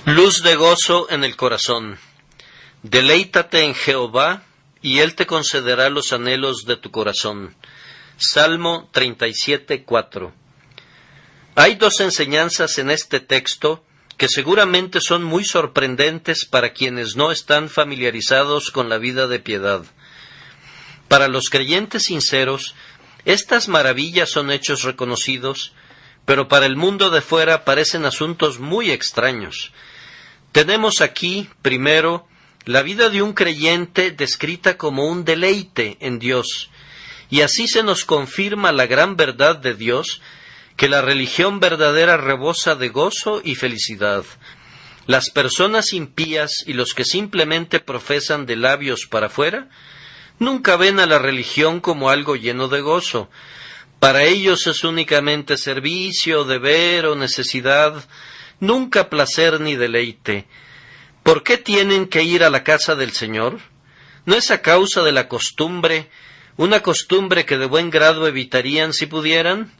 Luz de gozo en el corazón. Deleítate en Jehová, y Él te concederá los anhelos de tu corazón. Salmo 37:4. Hay dos enseñanzas en este texto que seguramente son muy sorprendentes para quienes no están familiarizados con la vida de piedad. Para los creyentes sinceros, estas maravillas son hechos reconocidos, pero para el mundo de fuera parecen asuntos muy extraños. Tenemos aquí, primero, la vida de un creyente descrita como un deleite en Dios, y así se nos confirma la gran verdad de Dios, que la religión verdadera rebosa de gozo y felicidad. Las personas impías y los que simplemente profesan de labios para afuera, nunca ven a la religión como algo lleno de gozo. Para ellos es únicamente servicio, deber o necesidad, nunca placer ni deleite. ¿Por qué tienen que ir a la casa del Señor? ¿No es a causa de la costumbre, una costumbre que de buen grado evitarían si pudieran?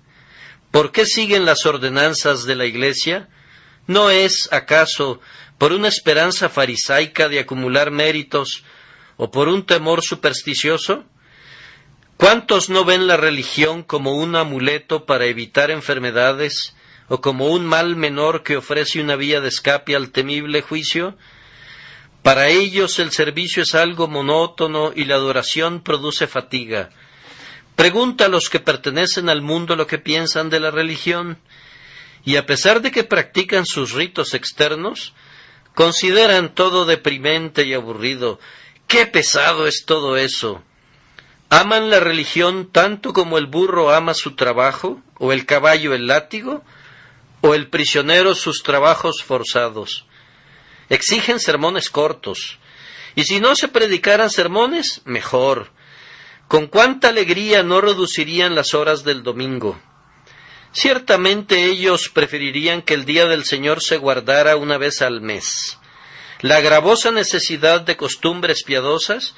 ¿Por qué siguen las ordenanzas de la Iglesia? ¿No es, acaso, por una esperanza farisaica de acumular méritos o por un temor supersticioso? ¿Cuántos no ven la religión como un amuleto para evitar enfermedades o como un mal menor que ofrece una vía de escape al temible juicio? Para ellos el servicio es algo monótono y la adoración produce fatiga. Pregunta a los que pertenecen al mundo lo que piensan de la religión, y a pesar de que practican sus ritos externos, consideran todo deprimente y aburrido. ¡Qué pesado es todo eso! ¿Aman la religión tanto como el burro ama su trabajo, o el caballo el látigo, o el prisionero sus trabajos forzados? Exigen sermones cortos, y si no se predicaran sermones, mejor. ¿Con cuánta alegría no reducirían las horas del domingo? Ciertamente ellos preferirían que el día del Señor se guardara una vez al mes. La gravosa necesidad de costumbres piadosas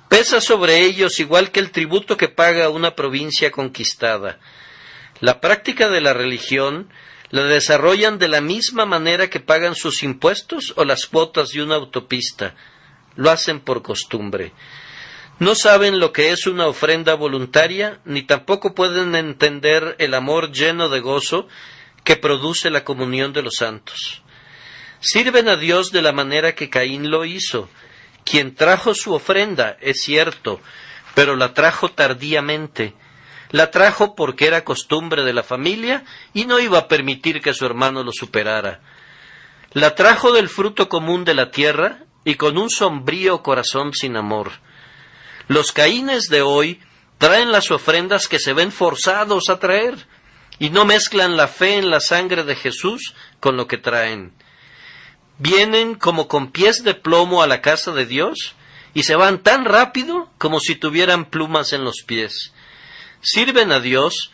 pesa sobre ellos igual que el tributo que paga una provincia conquistada. La práctica de la religión la desarrollan de la misma manera que pagan sus impuestos o las cuotas de una autopista. Lo hacen por costumbre. No saben lo que es una ofrenda voluntaria, ni tampoco pueden entender el amor lleno de gozo que produce la comunión de los santos. Sirven a Dios de la manera que Caín lo hizo, quien trajo su ofrenda, es cierto, pero la trajo tardíamente. La trajo porque era costumbre de la familia y no iba a permitir que su hermano lo superara. La trajo del fruto común de la tierra y con un sombrío corazón sin amor. Los Caínes de hoy traen las ofrendas que se ven forzados a traer y no mezclan la fe en la sangre de Jesús con lo que traen. Vienen como con pies de plomo a la casa de Dios y se van tan rápido como si tuvieran plumas en los pies. Sirven a Dios,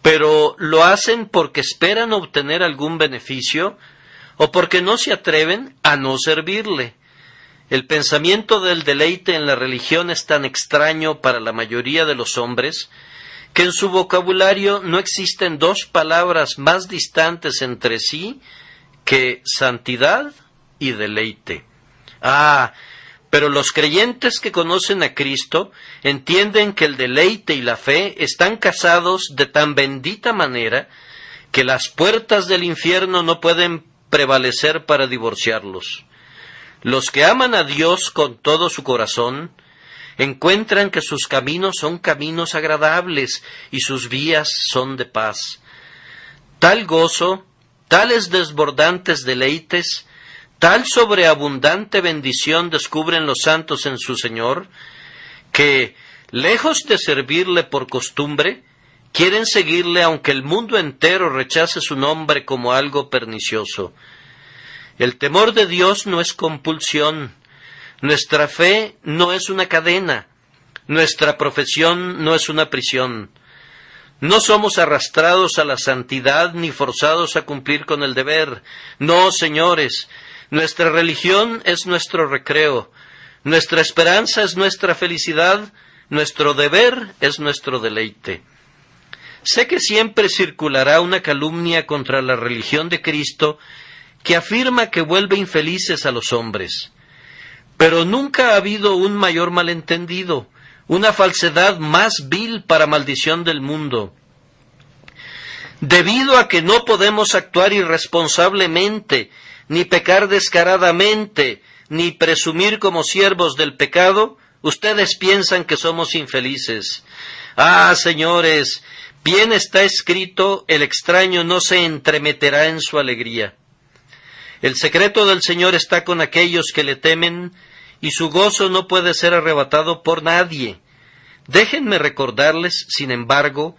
pero lo hacen porque esperan obtener algún beneficio o porque no se atreven a no servirle. El pensamiento del deleite en la religión es tan extraño para la mayoría de los hombres que en su vocabulario no existen dos palabras más distantes entre sí que santidad y deleite. Pero los creyentes que conocen a Cristo entienden que el deleite y la fe están casados de tan bendita manera que las puertas del infierno no pueden prevalecer para divorciarlos. Los que aman a Dios con todo su corazón encuentran que sus caminos son caminos agradables y sus vías son de paz. Tal gozo, tales desbordantes deleites, tal sobreabundante bendición descubren los santos en su Señor, que, lejos de servirle por costumbre, quieren seguirle aunque el mundo entero rechace su nombre como algo pernicioso. El temor de Dios no es compulsión, nuestra fe no es una cadena, nuestra profesión no es una prisión. No somos arrastrados a la santidad ni forzados a cumplir con el deber. No, señores, nuestra religión es nuestro recreo, nuestra esperanza es nuestra felicidad, nuestro deber es nuestro deleite. Sé que siempre circulará una calumnia contra la religión de Cristo que afirma que vuelve infelices a los hombres. Pero nunca ha habido un mayor malentendido, una falsedad más vil para maldición del mundo. Debido a que no podemos actuar irresponsablemente, ni pecar descaradamente, ni presumir como siervos del pecado, ustedes piensan que somos infelices. Ah, señores, bien está escrito, el extraño no se entremeterá en su alegría. El secreto del Señor está con aquellos que le temen, y su gozo no puede ser arrebatado por nadie. Déjenme recordarles, sin embargo,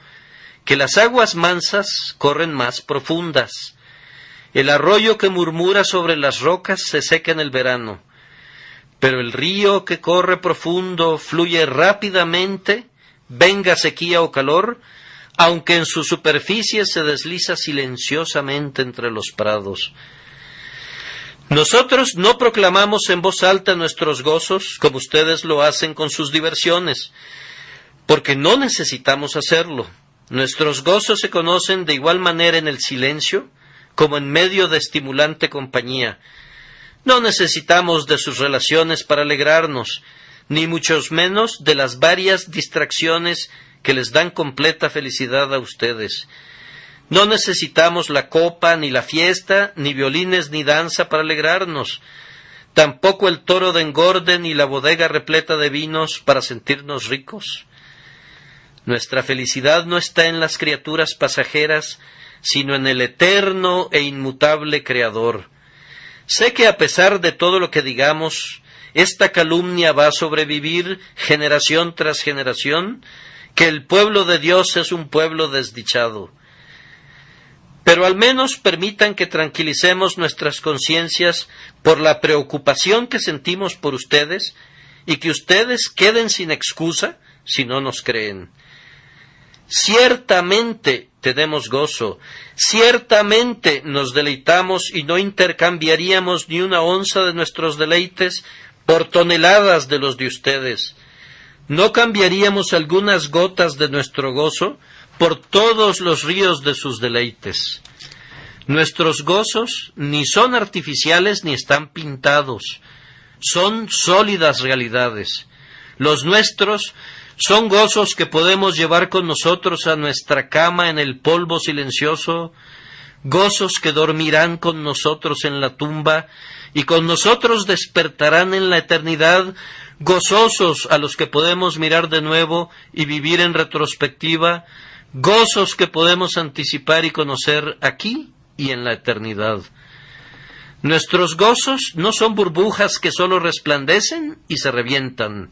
que las aguas mansas corren más profundas. El arroyo que murmura sobre las rocas se seca en el verano, pero el río que corre profundo fluye rápidamente, venga sequía o calor, aunque en su superficie se desliza silenciosamente entre los prados. Nosotros no proclamamos en voz alta nuestros gozos, como ustedes lo hacen con sus diversiones, porque no necesitamos hacerlo. Nuestros gozos se conocen de igual manera en el silencio, como en medio de estimulante compañía. No necesitamos de sus relaciones para alegrarnos, ni muchos menos de las varias distracciones que les dan completa felicidad a ustedes. No necesitamos la copa, ni la fiesta, ni violines, ni danza para alegrarnos, tampoco el toro de engorde, ni la bodega repleta de vinos para sentirnos ricos. Nuestra felicidad no está en las criaturas pasajeras, sino en el eterno e inmutable Creador. Sé que a pesar de todo lo que digamos, esta calumnia va a sobrevivir generación tras generación, que el pueblo de Dios es un pueblo desdichado. Pero al menos permitan que tranquilicemos nuestras conciencias por la preocupación que sentimos por ustedes, y que ustedes queden sin excusa si no nos creen. Ciertamente tenemos gozo, ciertamente nos deleitamos y no intercambiaríamos ni una onza de nuestros deleites por toneladas de los de ustedes. No cambiaríamos algunas gotas de nuestro gozo por todos los ríos de sus deleites. Nuestros gozos ni son artificiales ni están pintados, son sólidas realidades. Los nuestros son gozos que podemos llevar con nosotros a nuestra cama en el polvo silencioso, gozos que dormirán con nosotros en la tumba y con nosotros despertarán en la eternidad, gozosos a los que podemos mirar de nuevo y vivir en retrospectiva, gozos que podemos anticipar y conocer aquí y en la eternidad. Nuestros gozos no son burbujas que solo resplandecen y se revientan.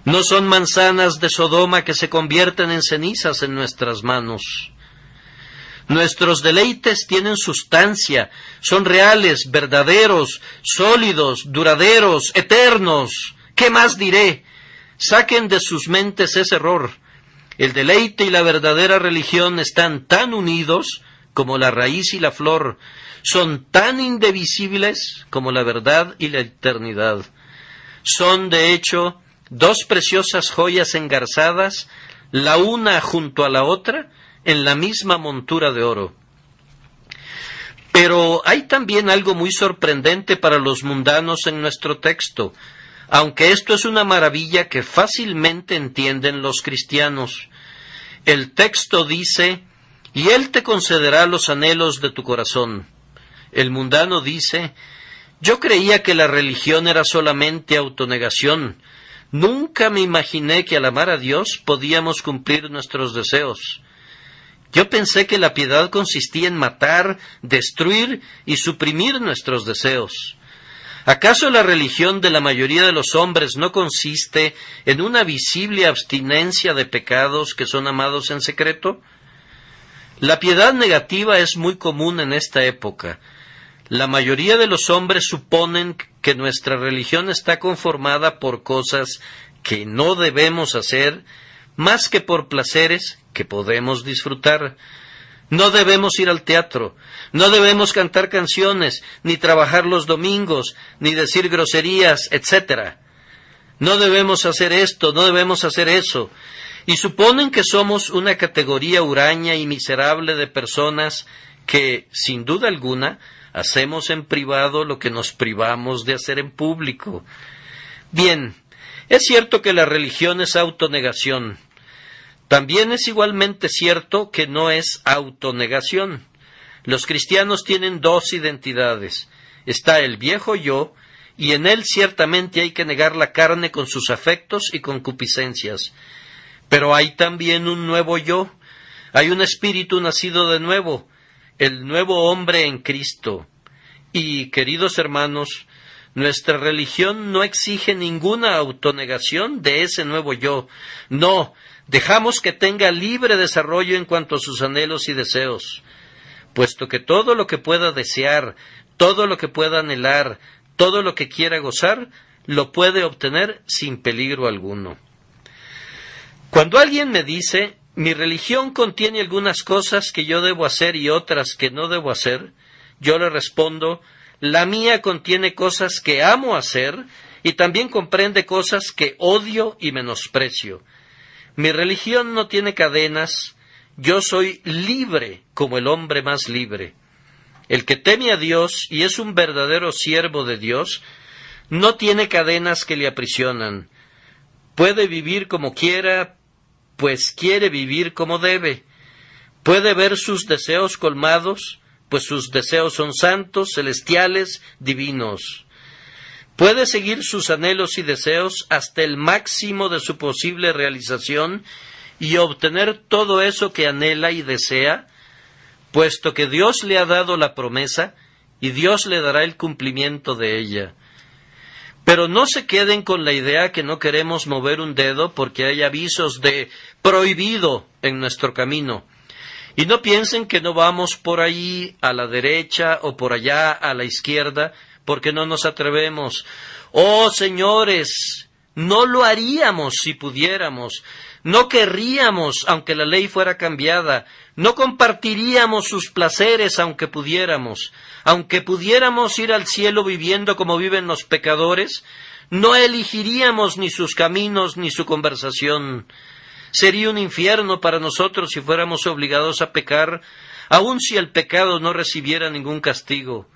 No son manzanas de Sodoma que se convierten en cenizas en nuestras manos. Nuestros deleites tienen sustancia, son reales, verdaderos, sólidos, duraderos, eternos. ¿Qué más diré? Saquen de sus mentes ese error. El deleite y la verdadera religión están tan unidos como la raíz y la flor, son tan indivisibles como la verdad y la eternidad. Son, de hecho, dos preciosas joyas engarzadas, la una junto a la otra, en la misma montura de oro. Pero hay también algo muy sorprendente para los mundanos en nuestro texto, aunque esto es una maravilla que fácilmente entienden los cristianos. El texto dice, y Él te concederá los anhelos de tu corazón. El mundano dice, yo creía que la religión era solamente autonegación. Nunca me imaginé que al amar a Dios podíamos cumplir nuestros deseos. Yo pensé que la piedad consistía en matar, destruir y suprimir nuestros deseos. ¿Acaso la religión de la mayoría de los hombres no consiste en una visible abstinencia de pecados que son amados en secreto? La piedad negativa es muy común en esta época. La mayoría de los hombres suponen que nuestra religión está conformada por cosas que no debemos hacer, más que por placeres que podemos disfrutar. No debemos ir al teatro, no debemos cantar canciones, ni trabajar los domingos, ni decir groserías, etc. No debemos hacer esto, no debemos hacer eso. Y suponen que somos una categoría huraña y miserable de personas que, sin duda alguna, hacemos en privado lo que nos privamos de hacer en público. Bien, es cierto que la religión es autonegación. También es igualmente cierto que no es autonegación. Los cristianos tienen dos identidades. Está el viejo yo, y en él ciertamente hay que negar la carne con sus afectos y concupiscencias. Pero hay también un nuevo yo. Hay un espíritu nacido de nuevo, el nuevo hombre en Cristo. Y, queridos hermanos, nuestra religión no exige ninguna autonegación de ese nuevo yo. No, dejamos que tenga libre desarrollo en cuanto a sus anhelos y deseos, puesto que todo lo que pueda desear, todo lo que pueda anhelar, todo lo que quiera gozar, lo puede obtener sin peligro alguno. Cuando alguien me dice, mi religión contiene algunas cosas que yo debo hacer y otras que no debo hacer, yo le respondo, la mía contiene cosas que amo hacer y también comprende cosas que odio y menosprecio. Mi religión no tiene cadenas, yo soy libre como el hombre más libre. El que teme a Dios y es un verdadero siervo de Dios, no tiene cadenas que le aprisionan. Puede vivir como quiera, pues quiere vivir como debe. Puede ver sus deseos colmados, pues sus deseos son santos, celestiales, divinos. Puede seguir sus anhelos y deseos hasta el máximo de su posible realización y obtener todo eso que anhela y desea, puesto que Dios le ha dado la promesa y Dios le dará el cumplimiento de ella. Pero no se queden con la idea que no queremos mover un dedo porque hay avisos de prohibido en nuestro camino. Y no piensen que no vamos por ahí a la derecha o por allá a la izquierda porque no nos atrevemos. ¡Oh, señores! No lo haríamos si pudiéramos. No querríamos aunque la ley fuera cambiada. No compartiríamos sus placeres aunque pudiéramos. Aunque pudiéramos ir al cielo viviendo como viven los pecadores, no elegiríamos ni sus caminos ni su conversación. Sería un infierno para nosotros si fuéramos obligados a pecar, aun si el pecado no recibiera ningún castigo.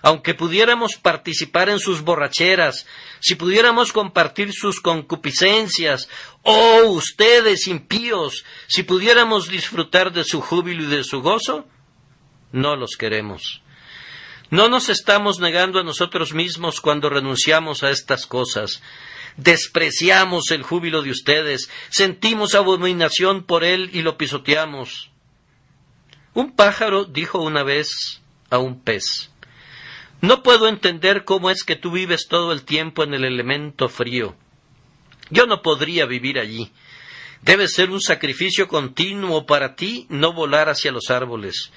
Aunque pudiéramos participar en sus borracheras, si pudiéramos compartir sus concupiscencias, ¡oh, ustedes impíos! Si pudiéramos disfrutar de su júbilo y de su gozo, no los queremos. No nos estamos negando a nosotros mismos cuando renunciamos a estas cosas. Despreciamos el júbilo de ustedes, sentimos abominación por él y lo pisoteamos. Un pájaro dijo una vez a un pez, no puedo entender cómo es que tú vives todo el tiempo en el elemento frío. Yo no podría vivir allí. Debe ser un sacrificio continuo para ti no volar hacia los árboles.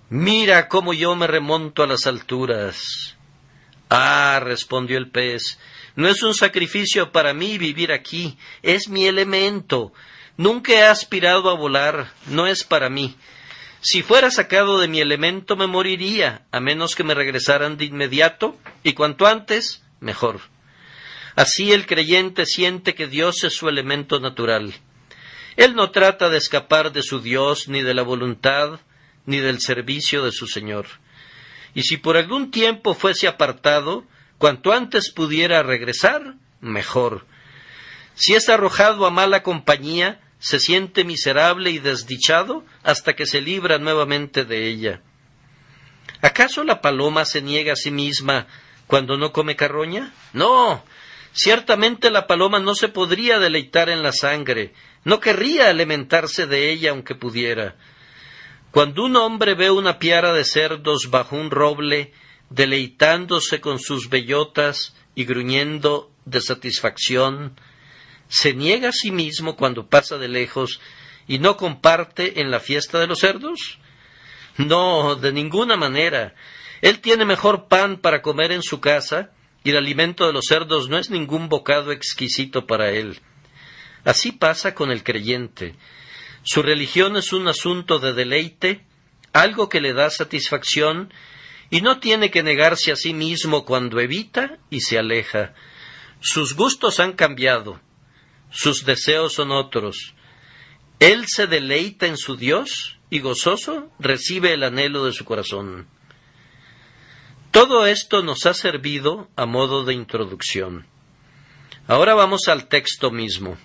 Mira cómo yo me remonto a las alturas. Ah, respondió el pez, no es un sacrificio para mí vivir aquí, es mi elemento. Nunca he aspirado a volar, no es para mí. Si fuera sacado de mi elemento me moriría, a menos que me regresaran de inmediato, y cuanto antes, mejor. Así el creyente siente que Dios es su elemento natural. Él no trata de escapar de su Dios, ni de la voluntad, ni del servicio de su Señor. Y si por algún tiempo fuese apartado, cuanto antes pudiera regresar, mejor. Si es arrojado a mala compañía, se siente miserable y desdichado hasta que se libra nuevamente de ella. ¿Acaso la paloma se niega a sí misma cuando no come carroña? No, ciertamente la paloma no se podría deleitar en la sangre, no querría alimentarse de ella aunque pudiera. Cuando un hombre ve una piara de cerdos bajo un roble, deleitándose con sus bellotas y gruñendo de satisfacción, ¿se niega a sí mismo cuando pasa de lejos y no comparte en la fiesta de los cerdos? No, de ninguna manera. Él tiene mejor pan para comer en su casa y el alimento de los cerdos no es ningún bocado exquisito para él. Así pasa con el creyente. Su religión es un asunto de deleite, algo que le da satisfacción, y no tiene que negarse a sí mismo cuando evita y se aleja. Sus gustos han cambiado, sus deseos son otros. Él se deleita en su Dios y gozoso recibe el anhelo de su corazón. Todo esto nos ha servido a modo de introducción. Ahora vamos al texto mismo.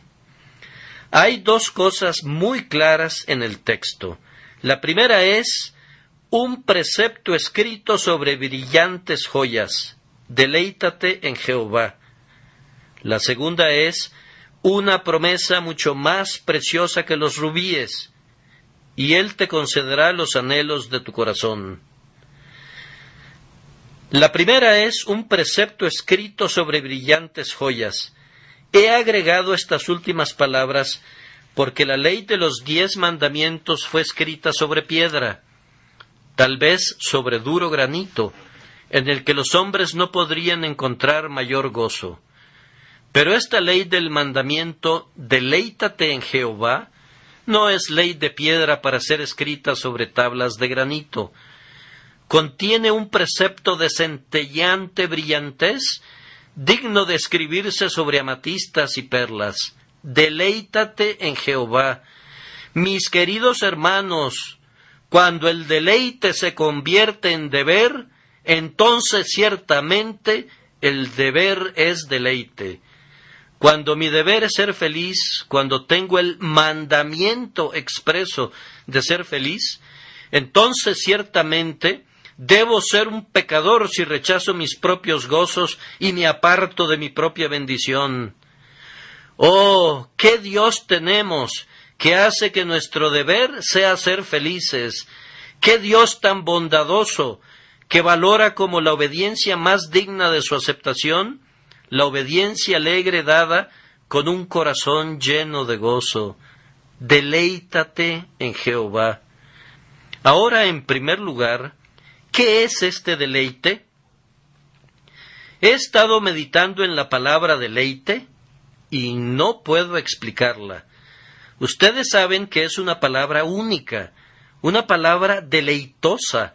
Hay dos cosas muy claras en el texto. La primera es un precepto escrito sobre brillantes joyas. Deleítate en Jehová. La segunda es una promesa mucho más preciosa que los rubíes, y Él te concederá los anhelos de tu corazón. La primera es un precepto escrito sobre brillantes joyas. He agregado estas últimas palabras porque la ley de los 10 mandamientos fue escrita sobre piedra, tal vez sobre duro granito, en el que los hombres no podrían encontrar mayor gozo. Pero esta ley del mandamiento, deleítate en Jehová, no es ley de piedra para ser escrita sobre tablas de granito. Contiene un precepto de centellante brillantez, digno de escribirse sobre amatistas y perlas. Deleítate en Jehová. Mis queridos hermanos, cuando el deleite se convierte en deber, entonces ciertamente el deber es deleite. Cuando mi deber es ser feliz, cuando tengo el mandamiento expreso de ser feliz, entonces ciertamente debo ser un pecador si rechazo mis propios gozos y me aparto de mi propia bendición. ¡Oh, qué Dios tenemos que hace que nuestro deber sea ser felices! ¡Qué Dios tan bondadoso que valora como la obediencia más digna de su aceptación la obediencia alegre dada con un corazón lleno de gozo! Deleítate en Jehová. Ahora, en primer lugar, ¿qué es este deleite? He estado meditando en la palabra deleite y no puedo explicarla. Ustedes saben que es una palabra única, una palabra deleitosa.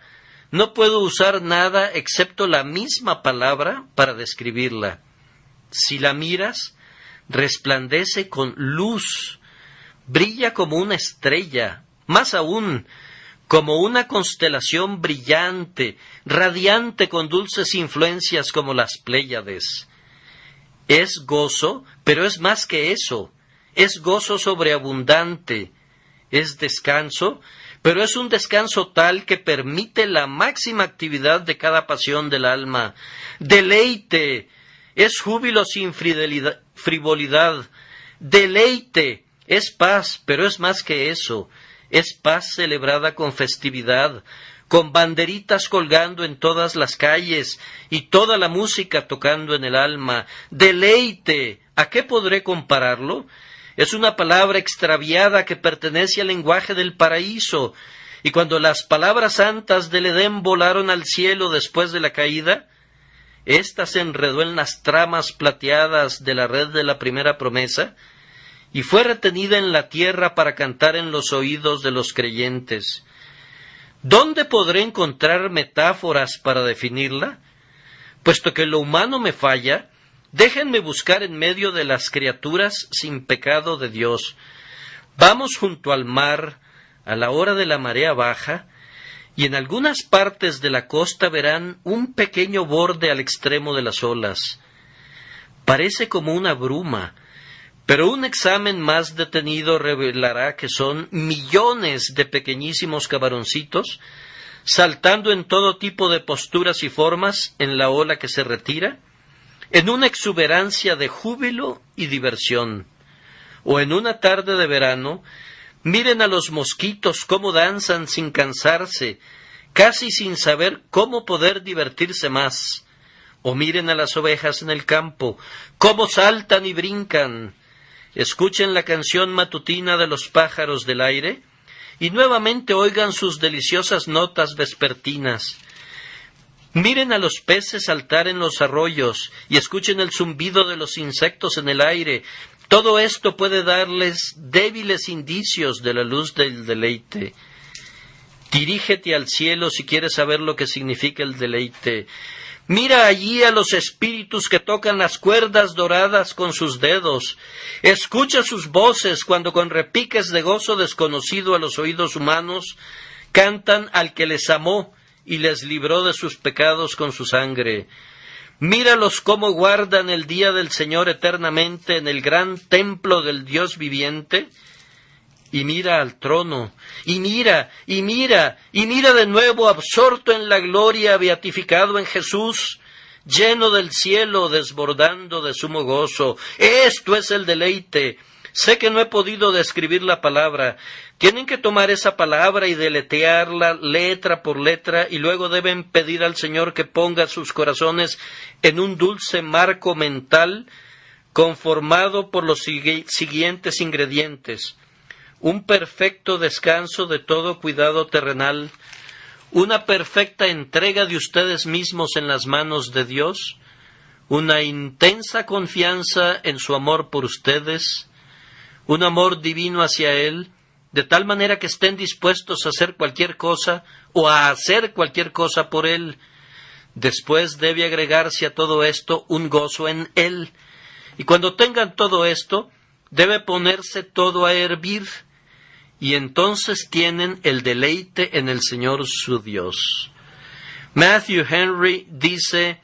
No puedo usar nada excepto la misma palabra para describirla. Si la miras, resplandece con luz, brilla como una estrella, más aún, como una constelación brillante, radiante con dulces influencias como las Pléyades. Es gozo, pero es más que eso. Es gozo sobreabundante. Es descanso, pero es un descanso tal que permite la máxima actividad de cada pasión del alma. Deleite. Es júbilo sin frivolidad. Deleite. Es paz, pero es más que eso. Es paz celebrada con festividad, con banderitas colgando en todas las calles y toda la música tocando en el alma. Deleite. ¿A qué podré compararlo? Es una palabra extraviada que pertenece al lenguaje del paraíso, y cuando las palabras santas del Edén volaron al cielo después de la caída, ésta se enredó en las tramas plateadas de la red de la primera promesa, y fue retenida en la tierra para cantar en los oídos de los creyentes. ¿Dónde podré encontrar metáforas para definirla? Puesto que lo humano me falla, déjenme buscar en medio de las criaturas sin pecado de Dios. Vamos junto al mar, a la hora de la marea baja, y en algunas partes de la costa verán un pequeño borde al extremo de las olas. Parece como una bruma, pero un examen más detenido revelará que son millones de pequeñísimos camaroncitos saltando en todo tipo de posturas y formas en la ola que se retira, en una exuberancia de júbilo y diversión. O en una tarde de verano, miren a los mosquitos cómo danzan sin cansarse, casi sin saber cómo poder divertirse más. O miren a las ovejas en el campo, cómo saltan y brincan. Escuchen la canción matutina de los pájaros del aire y nuevamente oigan sus deliciosas notas vespertinas. Miren a los peces saltar en los arroyos y escuchen el zumbido de los insectos en el aire. Todo esto puede darles débiles indicios de la luz del deleite. Dirígete al cielo si quieres saber lo que significa el deleite. Mira allí a los espíritus que tocan las cuerdas doradas con sus dedos. Escucha sus voces cuando con repiques de gozo desconocido a los oídos humanos cantan al que les amó y les libró de sus pecados con su sangre. Míralos cómo guardan el día del Señor eternamente en el gran templo del Dios viviente. Y mira al trono, y mira de nuevo, absorto en la gloria, beatificado en Jesús, lleno del cielo, desbordando de sumo gozo. Esto es el deleite. Sé que no he podido describir la palabra. Tienen que tomar esa palabra y deletrearla letra por letra, y luego deben pedir al Señor que ponga sus corazones en un dulce marco mental conformado por los siguientes ingredientes: un perfecto descanso de todo cuidado terrenal, una perfecta entrega de ustedes mismos en las manos de Dios, una intensa confianza en su amor por ustedes, un amor divino hacia Él, de tal manera que estén dispuestos a hacer cualquier cosa o a hacer cualquier cosa por Él. Después debe agregarse a todo esto un gozo en Él. Y cuando tengan todo esto, debe ponerse todo a hervir, y entonces tienen el deleite en el Señor su Dios. Matthew Henry dice: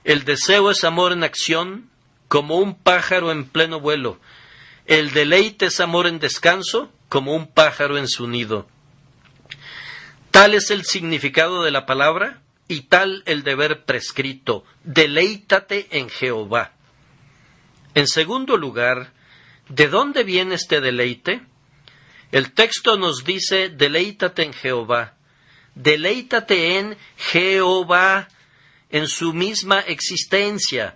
el deseo es amor en acción, como un pájaro en pleno vuelo. El deleite es amor en descanso, como un pájaro en su nido. Tal es el significado de la palabra, y tal el deber prescrito: deleítate en Jehová. En segundo lugar, ¿de dónde viene este deleite? El texto nos dice: deleítate en Jehová. Deleítate en Jehová, en su misma existencia.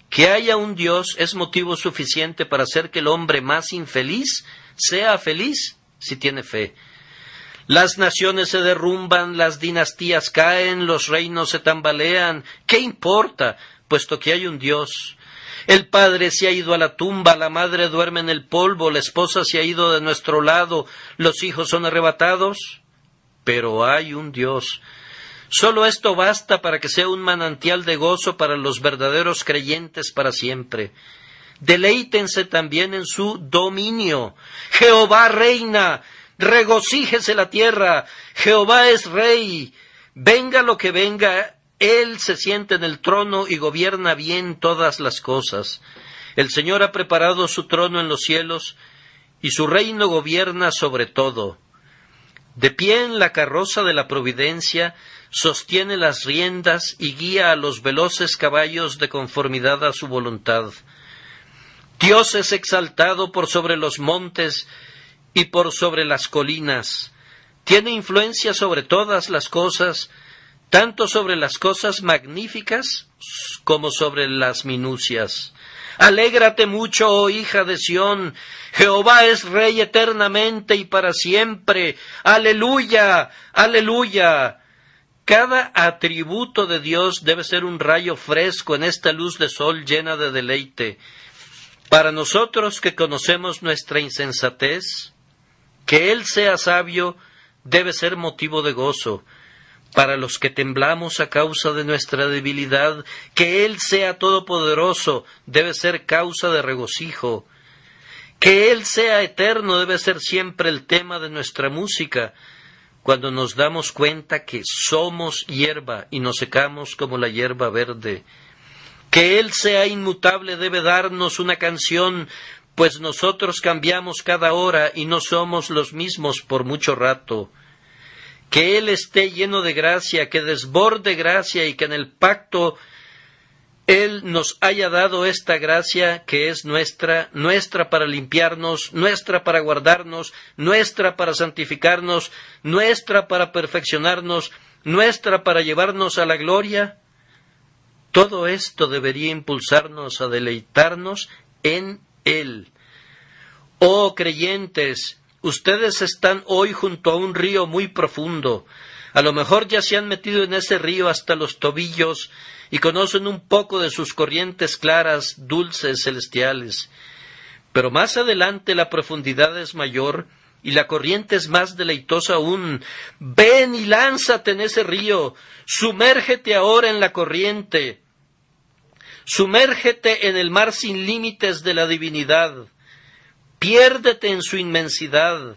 Que haya un Dios es motivo suficiente para hacer que el hombre más infeliz sea feliz si tiene fe. Las naciones se derrumban, las dinastías caen, los reinos se tambalean. ¿Qué importa, puesto que hay un Dios? El padre se ha ido a la tumba, la madre duerme en el polvo, la esposa se ha ido de nuestro lado, los hijos son arrebatados. Pero hay un Dios. Solo esto basta para que sea un manantial de gozo para los verdaderos creyentes para siempre. Deleítense también en su dominio. Jehová reina, regocíjese la tierra, Jehová es rey. Venga lo que venga, Él se siente en el trono y gobierna bien todas las cosas. El Señor ha preparado su trono en los cielos, y su reino gobierna sobre todo. De pie en la carroza de la providencia, sostiene las riendas y guía a los veloces caballos de conformidad a su voluntad. Dios es exaltado por sobre los montes y por sobre las colinas. Tiene influencia sobre todas las cosas, tanto sobre las cosas magníficas como sobre las minucias. Alégrate mucho, oh hija de Sión, Jehová es Rey eternamente y para siempre. ¡Aleluya! ¡Aleluya! Cada atributo de Dios debe ser un rayo fresco en esta luz de sol llena de deleite. Para nosotros que conocemos nuestra insensatez, que Él sea sabio debe ser motivo de gozo. Para los que temblamos a causa de nuestra debilidad, que Él sea todopoderoso debe ser causa de regocijo. Que Él sea eterno debe ser siempre el tema de nuestra música, cuando nos damos cuenta que somos hierba y nos secamos como la hierba verde. Que Él sea inmutable debe darnos una canción, pues nosotros cambiamos cada hora y no somos los mismos por mucho rato. Que Él esté lleno de gracia, que desborde gracia y que en el pacto Él nos haya dado esta gracia que es nuestra, nuestra para limpiarnos, nuestra para guardarnos, nuestra para santificarnos, nuestra para perfeccionarnos, nuestra para llevarnos a la gloria. Todo esto debería impulsarnos a deleitarnos en Él. Oh creyentes, ustedes están hoy junto a un río muy profundo. A lo mejor ya se han metido en ese río hasta los tobillos y conocen un poco de sus corrientes claras, dulces, celestiales. Pero más adelante la profundidad es mayor y la corriente es más deleitosa aún. Ven y lánzate en ese río, sumérgete ahora en la corriente, sumérgete en el mar sin límites de la divinidad. Piérdete en su inmensidad.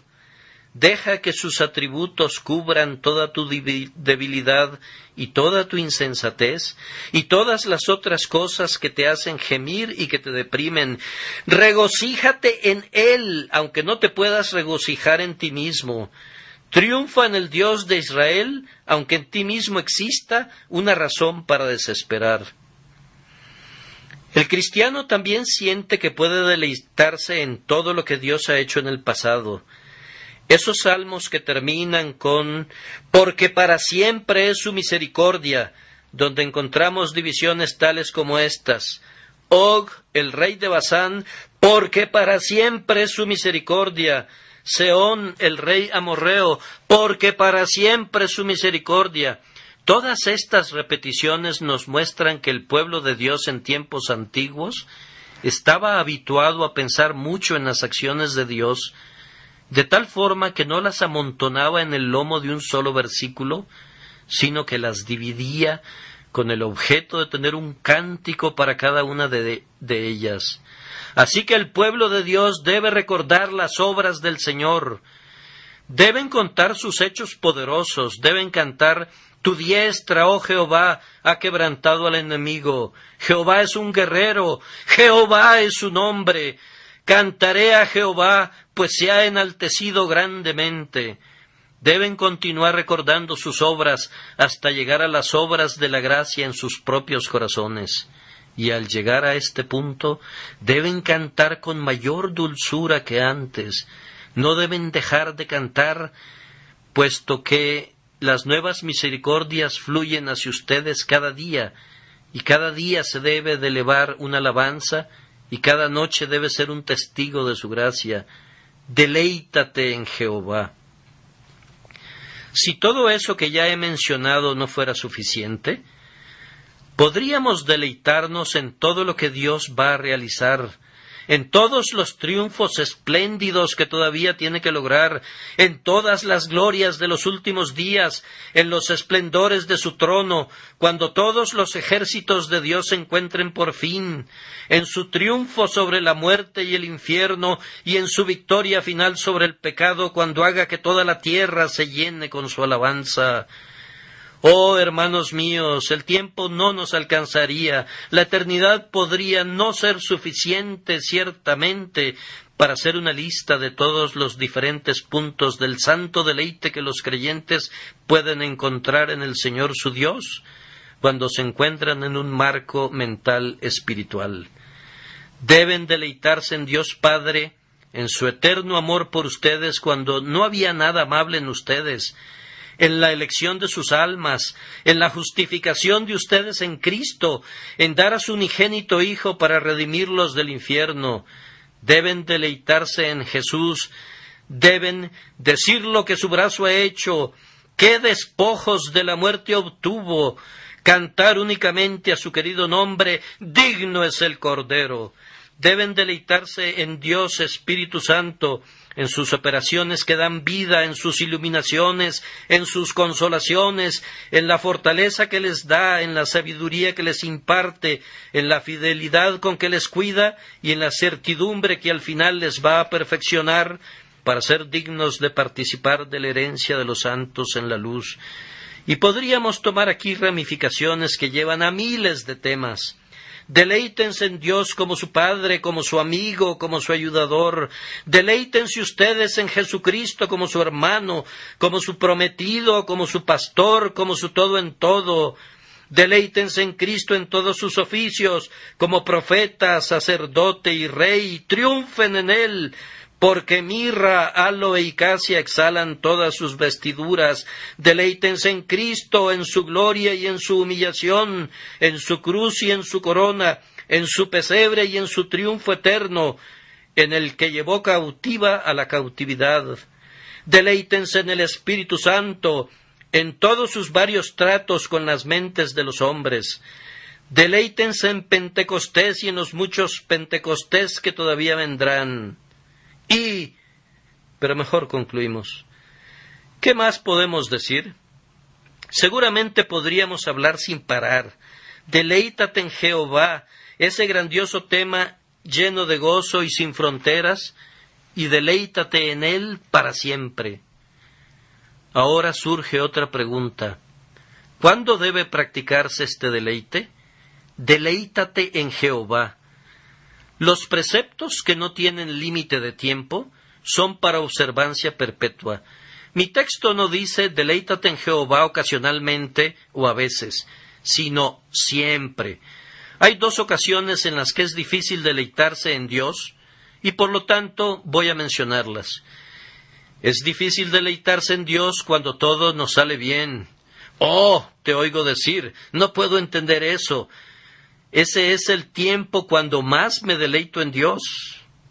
Deja que sus atributos cubran toda tu debilidad y toda tu insensatez y todas las otras cosas que te hacen gemir y que te deprimen. Regocíjate en Él, aunque no te puedas regocijar en ti mismo. Triunfa en el Dios de Israel, aunque en ti mismo exista una razón para desesperar. El cristiano también siente que puede deleitarse en todo lo que Dios ha hecho en el pasado. Esos salmos que terminan con «porque para siempre es su misericordia», donde encontramos divisiones tales como estas: Og, el rey de Basán, «porque para siempre es su misericordia», Sehón, el rey amorreo, «porque para siempre es su misericordia». Todas estas repeticiones nos muestran que el pueblo de Dios en tiempos antiguos estaba habituado a pensar mucho en las acciones de Dios, de tal forma que no las amontonaba en el lomo de un solo versículo, sino que las dividía con el objeto de tener un cántico para cada una de ellas. Así que el pueblo de Dios debe recordar las obras del Señor, deben contar sus hechos poderosos, deben cantar: «Tu diestra, oh Jehová, ha quebrantado al enemigo. Jehová es un guerrero, Jehová es su nombre. Cantaré a Jehová, pues se ha enaltecido grandemente». Deben continuar recordando sus obras hasta llegar a las obras de la gracia en sus propios corazones. Y al llegar a este punto, deben cantar con mayor dulzura que antes. No deben dejar de cantar, puesto que las nuevas misericordias fluyen hacia ustedes cada día, y cada día se debe de elevar una alabanza, y cada noche debe ser un testigo de su gracia. Deleítate en Jehová. Si todo eso que ya he mencionado no fuera suficiente, podríamos deleitarnos en todo lo que Dios va a realizar, en todos los triunfos espléndidos que todavía tiene que lograr, en todas las glorias de los últimos días, en los esplendores de su trono, cuando todos los ejércitos de Dios se encuentren por fin, en su triunfo sobre la muerte y el infierno, y en su victoria final sobre el pecado, cuando haga que toda la tierra se llene con su alabanza. Oh, hermanos míos, el tiempo no nos alcanzaría, la eternidad podría no ser suficiente, ciertamente, para hacer una lista de todos los diferentes puntos del santo deleite que los creyentes pueden encontrar en el Señor su Dios, cuando se encuentran en un marco mental espiritual. Deben deleitarse en Dios Padre, en su eterno amor por ustedes cuando no había nada amable en ustedes, en la elección de sus almas, en la justificación de ustedes en Cristo, en dar a su unigénito Hijo para redimirlos del infierno. Deben deleitarse en Jesús, deben decir lo que su brazo ha hecho, qué despojos de la muerte obtuvo, cantar únicamente a su querido nombre: digno es el Cordero. Deben deleitarse en Dios Espíritu Santo, en sus operaciones que dan vida, en sus iluminaciones, en sus consolaciones, en la fortaleza que les da, en la sabiduría que les imparte, en la fidelidad con que les cuida y en la certidumbre que al final les va a perfeccionar para ser dignos de participar de la herencia de los santos en la luz. Y podríamos tomar aquí ramificaciones que llevan a miles de temas. Deleítense en Dios como su Padre, como su amigo, como su ayudador. Deleítense ustedes en Jesucristo como su hermano, como su prometido, como su pastor, como su todo en todo. Deleítense en Cristo en todos sus oficios, como profeta, sacerdote y rey. Triunfen en Él, porque mirra, aloe y casia exhalan todas sus vestiduras. Deleítense en Cristo, en su gloria y en su humillación, en su cruz y en su corona, en su pesebre y en su triunfo eterno, en el que llevó cautiva a la cautividad. Deleítense en el Espíritu Santo, en todos sus varios tratos con las mentes de los hombres. Deleítense en Pentecostés y en los muchos Pentecostés que todavía vendrán. Pero mejor concluimos. ¿Qué más podemos decir? Seguramente podríamos hablar sin parar. Deleítate en Jehová, ese grandioso tema lleno de gozo y sin fronteras, y deleítate en Él para siempre. Ahora surge otra pregunta. ¿Cuándo debe practicarse este deleite? Deleítate en Jehová. Los preceptos que no tienen límite de tiempo son para observancia perpetua. Mi texto no dice deleítate en Jehová ocasionalmente o a veces, sino siempre. Hay dos ocasiones en las que es difícil deleitarse en Dios y por lo tanto voy a mencionarlas. Es difícil deleitarse en Dios cuando todo nos sale bien. Oh, te oigo decir, no puedo entender eso. Ese es el tiempo cuando más me deleito en Dios.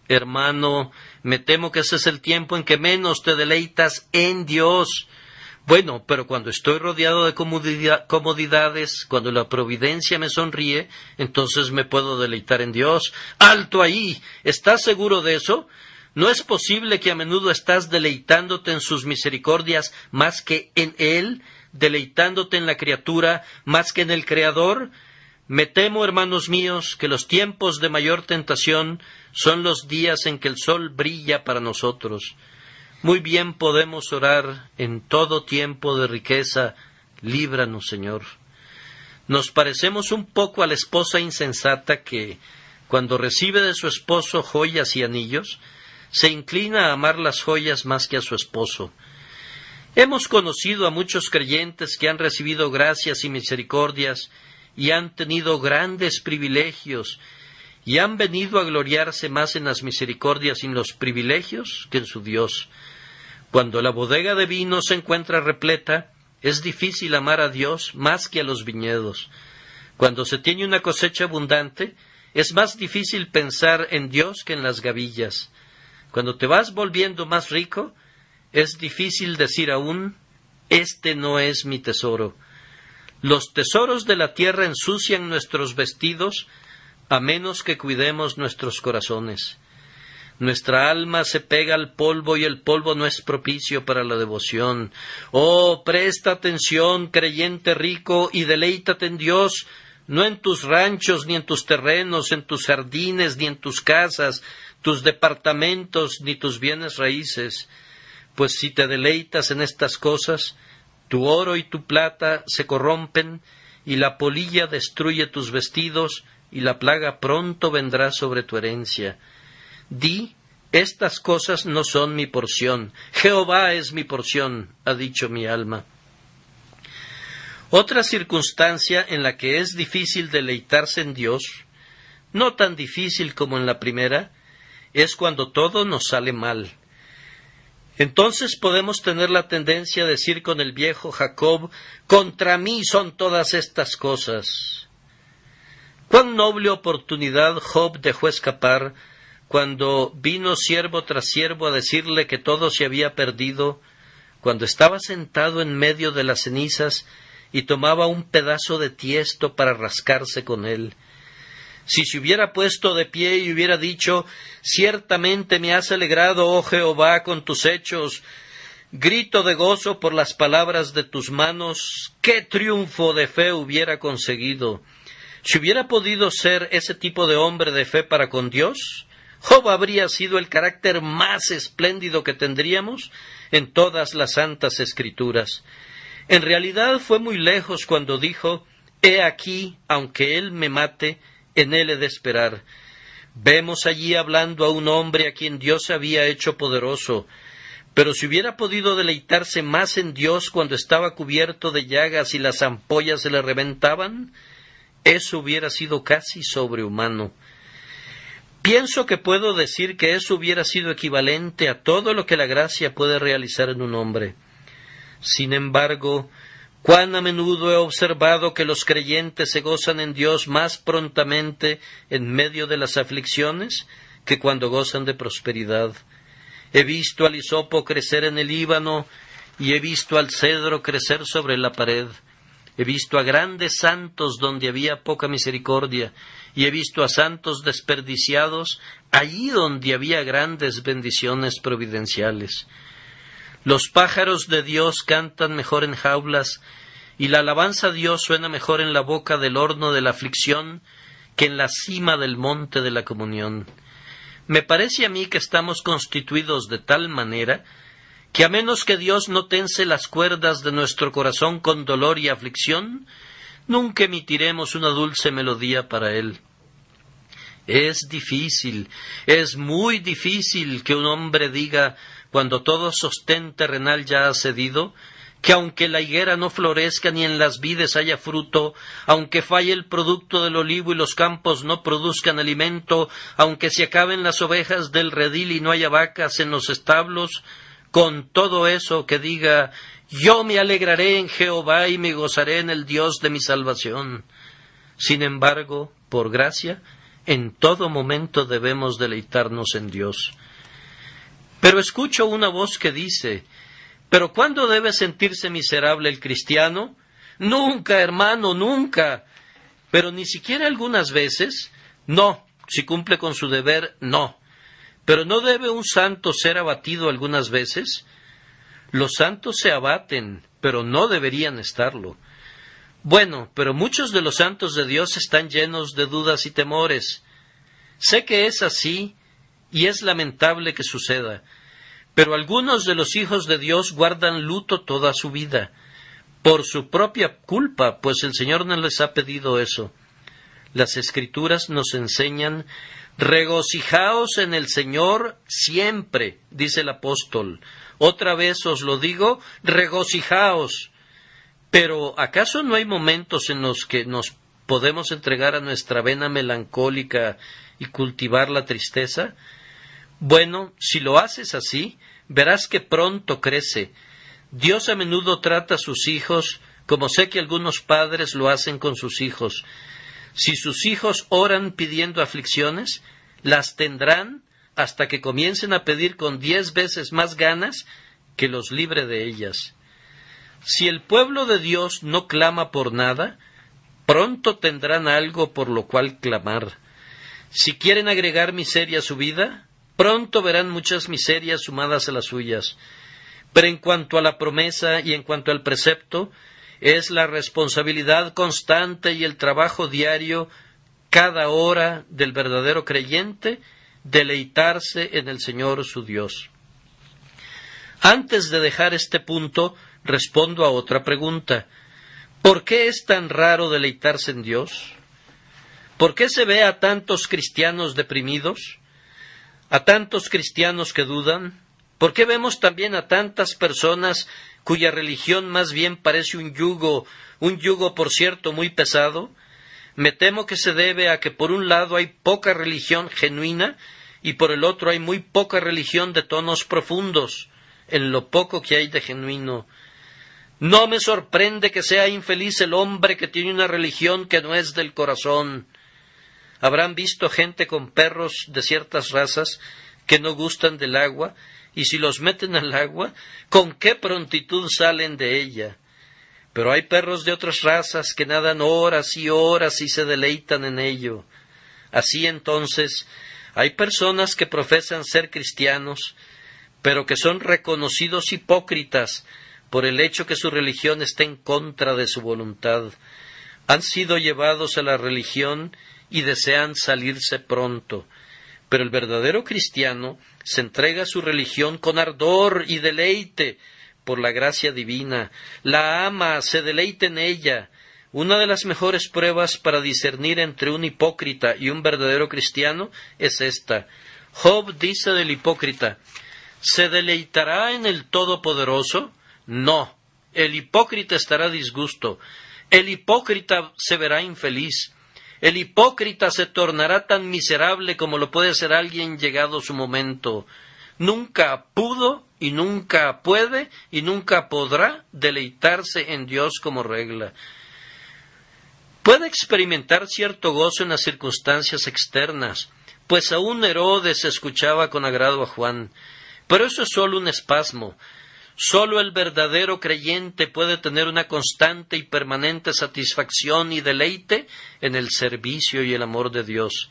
Hermano, me temo que ese es el tiempo en que menos te deleitas en Dios. Bueno, pero cuando estoy rodeado de comodidades, cuando la providencia me sonríe, entonces me puedo deleitar en Dios. ¡Alto ahí! ¿Estás seguro de eso? ¿No es posible que a menudo estás deleitándote en sus misericordias más que en Él, deleitándote en la criatura más que en el Creador? Me temo, hermanos míos, que los tiempos de mayor tentación son los días en que el sol brilla para nosotros. Muy bien podemos orar en todo tiempo de riqueza, líbranos, Señor. Nos parecemos un poco a la esposa insensata que, cuando recibe de su esposo joyas y anillos, se inclina a amar las joyas más que a su esposo. Hemos conocido a muchos creyentes que han recibido gracias y misericordias y han tenido grandes privilegios y han venido a gloriarse más en las misericordias y en los privilegios que en su Dios. Cuando la bodega de vino se encuentra repleta, es difícil amar a Dios más que a los viñedos. Cuando se tiene una cosecha abundante, es más difícil pensar en Dios que en las gavillas. Cuando te vas volviendo más rico, es difícil decir aún, este no es mi tesoro. Los tesoros de la tierra ensucian nuestros vestidos, a menos que cuidemos nuestros corazones. Nuestra alma se pega al polvo y el polvo no es propicio para la devoción. Oh, presta atención, creyente rico, y deleítate en Dios, no en tus ranchos, ni en tus terrenos, en tus jardines, ni en tus casas, tus departamentos, ni tus bienes raíces. Pues si te deleitas en estas cosas, tu oro y tu plata se corrompen, y la polilla destruye tus vestidos, y la plaga pronto vendrá sobre tu herencia. Di, estas cosas no son mi porción. Jehová es mi porción, ha dicho mi alma. Otra circunstancia en la que es difícil deleitarse en Dios, no tan difícil como en la primera, es cuando todo nos sale mal. Entonces podemos tener la tendencia a decir con el viejo Jacob, contra mí son todas estas cosas. Cuán noble oportunidad Job dejó escapar cuando vino siervo tras siervo a decirle que todo se había perdido, cuando estaba sentado en medio de las cenizas y tomaba un pedazo de tiesto para rascarse con él. Si se hubiera puesto de pie y hubiera dicho, ciertamente me has alegrado, oh Jehová, con tus hechos, grito de gozo por las palabras de tus manos, qué triunfo de fe hubiera conseguido. Si hubiera podido ser ese tipo de hombre de fe para con Dios, Job habría sido el carácter más espléndido que tendríamos en todas las santas escrituras. En realidad fue muy lejos cuando dijo, he aquí, aunque él me mate, en él he de esperar. Vemos allí hablando a un hombre a quien Dios había hecho poderoso, pero si hubiera podido deleitarse más en Dios cuando estaba cubierto de llagas y las ampollas se le reventaban, eso hubiera sido casi sobrehumano. Pienso que puedo decir que eso hubiera sido equivalente a todo lo que la gracia puede realizar en un hombre. Sin embargo, cuán a menudo he observado que los creyentes se gozan en Dios más prontamente en medio de las aflicciones que cuando gozan de prosperidad. He visto al hisopo crecer en el Líbano y he visto al cedro crecer sobre la pared. He visto a grandes santos donde había poca misericordia, y he visto a santos desperdiciados allí donde había grandes bendiciones providenciales. Los pájaros de Dios cantan mejor en jaulas, y la alabanza a Dios suena mejor en la boca del horno de la aflicción que en la cima del monte de la comunión. Me parece a mí que estamos constituidos de tal manera que a menos que Dios no tense las cuerdas de nuestro corazón con dolor y aflicción, nunca emitiremos una dulce melodía para Él. Es difícil, es muy difícil que un hombre diga, cuando todo sostén terrenal ya ha cedido, que aunque la higuera no florezca ni en las vides haya fruto, aunque falle el producto del olivo y los campos no produzcan alimento, aunque se acaben las ovejas del redil y no haya vacas en los establos, con todo eso que diga, yo me alegraré en Jehová y me gozaré en el Dios de mi salvación. Sin embargo, por gracia, en todo momento debemos deleitarnos en Dios. Pero escucho una voz que dice, ¿pero cuándo debe sentirse miserable el cristiano? Nunca, hermano, nunca. Pero ni siquiera algunas veces. No, si cumple con su deber, no. Pero ¿no debe un santo ser abatido algunas veces? Los santos se abaten, pero no deberían estarlo. Bueno, pero muchos de los santos de Dios están llenos de dudas y temores. Sé que es así, y es lamentable que suceda. Pero algunos de los hijos de Dios guardan luto toda su vida, por su propia culpa, pues el Señor no les ha pedido eso. Las Escrituras nos enseñan, regocijaos en el Señor siempre, dice el apóstol. Otra vez os lo digo, regocijaos. Pero ¿acaso no hay momentos en los que nos podemos entregar a nuestra vena melancólica y cultivar la tristeza? Bueno, si lo haces así, verás que pronto crece. Dios a menudo trata a sus hijos como sé que algunos padres lo hacen con sus hijos. Si sus hijos oran pidiendo aflicciones, las tendrán hasta que comiencen a pedir con 10 veces más ganas que los libre de ellas. Si el pueblo de Dios no clama por nada, pronto tendrán algo por lo cual clamar. Si quieren agregar miseria a su vida, pronto verán muchas miserias sumadas a las suyas. Pero en cuanto a la promesa y en cuanto al precepto, es la responsabilidad constante y el trabajo diario, cada hora del verdadero creyente, deleitarse en el Señor su Dios. Antes de dejar este punto, respondo a otra pregunta. ¿Por qué es tan raro deleitarse en Dios? ¿Por qué se ve a tantos cristianos deprimidos? ¿A tantos cristianos que dudan? ¿Por qué vemos también a tantas personas cuya religión más bien parece un yugo por cierto muy pesado? Me temo que se debe a que por un lado hay poca religión genuina y por el otro hay muy poca religión de tonos profundos, en lo poco que hay de genuino. No me sorprende que sea infeliz el hombre que tiene una religión que no es del corazón. Habrán visto gente con perros de ciertas razas que no gustan del agua, y si los meten al agua, con qué prontitud salen de ella. Pero hay perros de otras razas que nadan horas y horas y se deleitan en ello. Así entonces, hay personas que profesan ser cristianos, pero que son reconocidos hipócritas por el hecho que su religión está en contra de su voluntad. Han sido llevados a la religión y desean salirse pronto. Pero el verdadero cristiano se entrega a su religión con ardor y deleite por la gracia divina. La ama, se deleita en ella. Una de las mejores pruebas para discernir entre un hipócrita y un verdadero cristiano es esta. Job dice del hipócrita, ¿se deleitará en el Todopoderoso? No, el hipócrita estará a disgusto. El hipócrita se verá infeliz. El hipócrita se tornará tan miserable como lo puede ser alguien llegado su momento. Nunca pudo y nunca puede y nunca podrá deleitarse en Dios como regla. Puede experimentar cierto gozo en las circunstancias externas, pues aún Herodes escuchaba con agrado a Juan. Pero eso es solo un espasmo. Sólo el verdadero creyente puede tener una constante y permanente satisfacción y deleite en el servicio y el amor de Dios.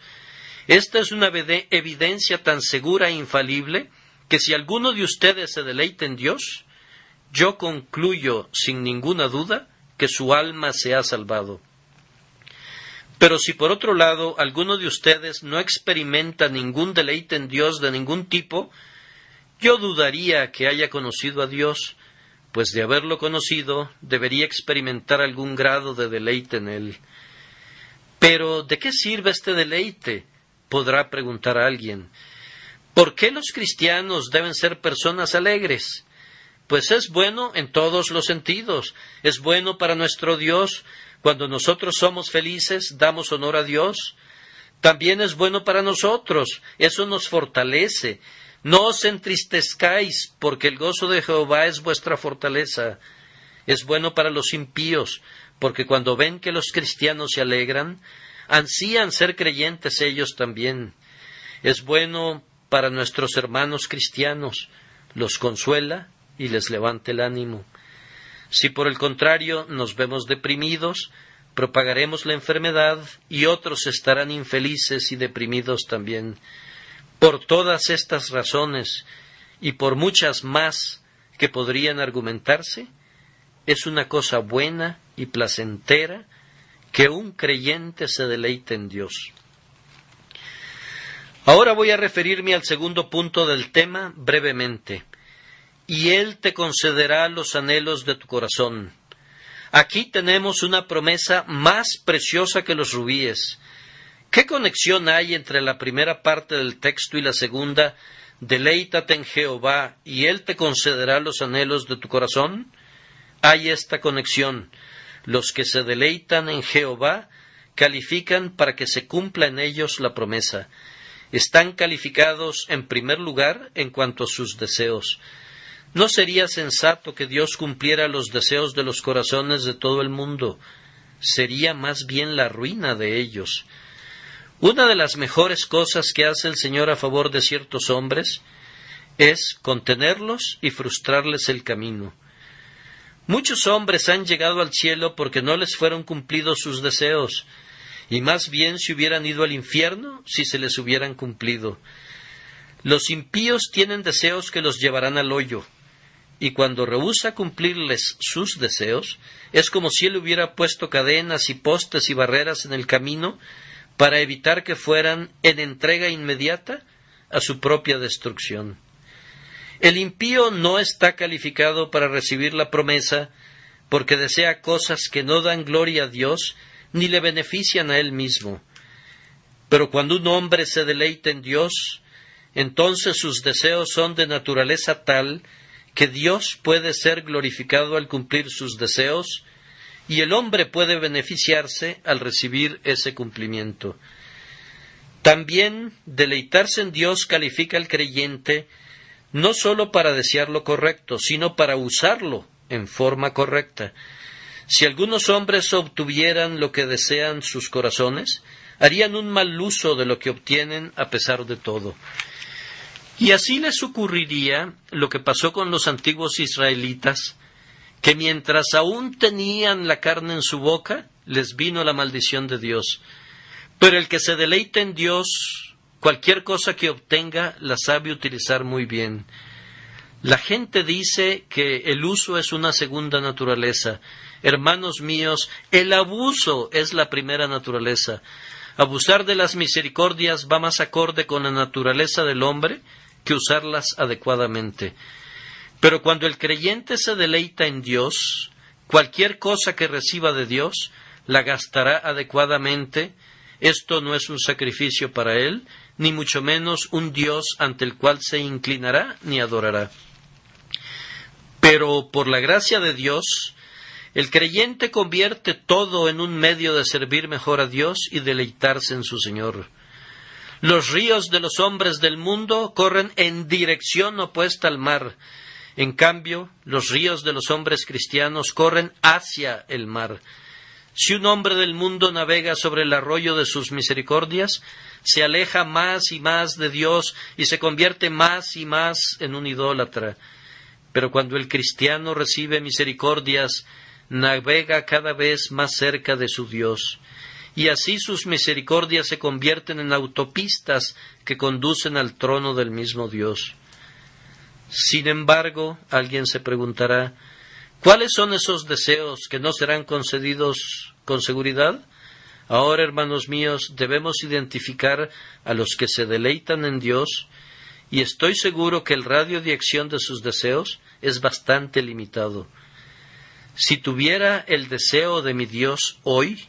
Esta es una evidencia tan segura e infalible que si alguno de ustedes se deleita en Dios, yo concluyo sin ninguna duda que su alma se ha salvado. Pero si por otro lado alguno de ustedes no experimenta ningún deleite en Dios de ningún tipo, Yo dudaría que haya conocido a Dios, pues de haberlo conocido debería experimentar algún grado de deleite en él. Pero ¿de qué sirve este deleite?, podrá preguntar alguien. ¿Por qué los cristianos deben ser personas alegres? Pues es bueno en todos los sentidos. Es bueno para nuestro Dios. Cuando nosotros somos felices, damos honor a Dios. También es bueno para nosotros. Eso nos fortalece. No os entristezcáis, porque el gozo de Jehová es vuestra fortaleza. Es bueno para los impíos, porque cuando ven que los cristianos se alegran, ansían ser creyentes ellos también. Es bueno para nuestros hermanos cristianos, los consuela y les levanta el ánimo. Si por el contrario nos vemos deprimidos, propagaremos la enfermedad y otros estarán infelices y deprimidos también. Por todas estas razones y por muchas más que podrían argumentarse, es una cosa buena y placentera que un creyente se deleite en Dios. Ahora voy a referirme al segundo punto del tema brevemente. Y Él te concederá los anhelos de tu corazón. Aquí tenemos una promesa más preciosa que los rubíes. ¿Qué conexión hay entre la primera parte del texto y la segunda? Deleítate en Jehová, y Él te concederá los anhelos de tu corazón. Hay esta conexión. Los que se deleitan en Jehová califican para que se cumpla en ellos la promesa. Están calificados en primer lugar en cuanto a sus deseos. ¿No sería sensato que Dios cumpliera los deseos de los corazones de todo el mundo? Sería más bien la ruina de ellos. Una de las mejores cosas que hace el Señor a favor de ciertos hombres es contenerlos y frustrarles el camino. Muchos hombres han llegado al cielo porque no les fueron cumplidos sus deseos, y más bien se hubieran ido al infierno si se les hubieran cumplido. Los impíos tienen deseos que los llevarán al hoyo, y cuando rehúsa cumplirles sus deseos, es como si Él hubiera puesto cadenas y postes y barreras en el camino para evitar que fueran en entrega inmediata a su propia destrucción. El impío no está calificado para recibir la promesa porque desea cosas que no dan gloria a Dios ni le benefician a él mismo. Pero cuando un hombre se deleita en Dios, entonces sus deseos son de naturaleza tal que Dios puede ser glorificado al cumplir sus deseos y el hombre puede beneficiarse al recibir ese cumplimiento. También deleitarse en Dios califica al creyente no sólo para desear lo correcto, sino para usarlo en forma correcta. Si algunos hombres obtuvieran lo que desean sus corazones, harían un mal uso de lo que obtienen a pesar de todo. Y así les ocurriría lo que pasó con los antiguos israelitas, que mientras aún tenían la carne en su boca, les vino la maldición de Dios. Pero el que se deleita en Dios, cualquier cosa que obtenga, la sabe utilizar muy bien. La gente dice que el uso es una segunda naturaleza. Hermanos míos, el abuso es la primera naturaleza. Abusar de las misericordias va más acorde con la naturaleza del hombre que usarlas adecuadamente. Pero cuando el creyente se deleita en Dios, cualquier cosa que reciba de Dios, la gastará adecuadamente. Esto no es un sacrificio para él, ni mucho menos un Dios ante el cual se inclinará ni adorará. Pero por la gracia de Dios, el creyente convierte todo en un medio de servir mejor a Dios y deleitarse en su Señor. Los ríos de los hombres del mundo corren en dirección opuesta al mar. En cambio, los ríos de los hombres cristianos corren hacia el mar. Si un hombre del mundo navega sobre el arroyo de sus misericordias, se aleja más y más de Dios y se convierte más y más en un idólatra. Pero cuando el cristiano recibe misericordias, navega cada vez más cerca de su Dios. Y así sus misericordias se convierten en autopistas que conducen al trono del mismo Dios. Sin embargo, alguien se preguntará, ¿cuáles son esos deseos que no serán concedidos con seguridad? Ahora, hermanos míos, debemos identificar a los que se deleitan en Dios y estoy seguro que el radio de acción de sus deseos es bastante limitado. Si tuviera el deseo de mi Dios hoy,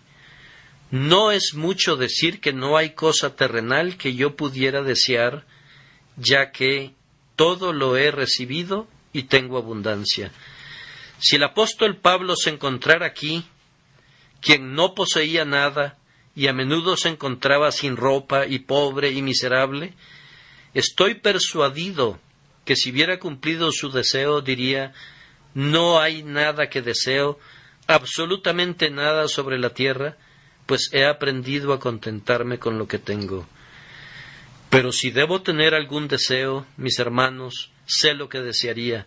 no es mucho decir que no hay cosa terrenal que yo pudiera desear, ya que todo lo he recibido y tengo abundancia. Si el apóstol Pablo se encontrara aquí, quien no poseía nada y a menudo se encontraba sin ropa y pobre y miserable, estoy persuadido que si hubiera cumplido su deseo diría: no hay nada que deseo, absolutamente nada sobre la tierra, pues he aprendido a contentarme con lo que tengo. Pero si debo tener algún deseo, mis hermanos, sé lo que desearía.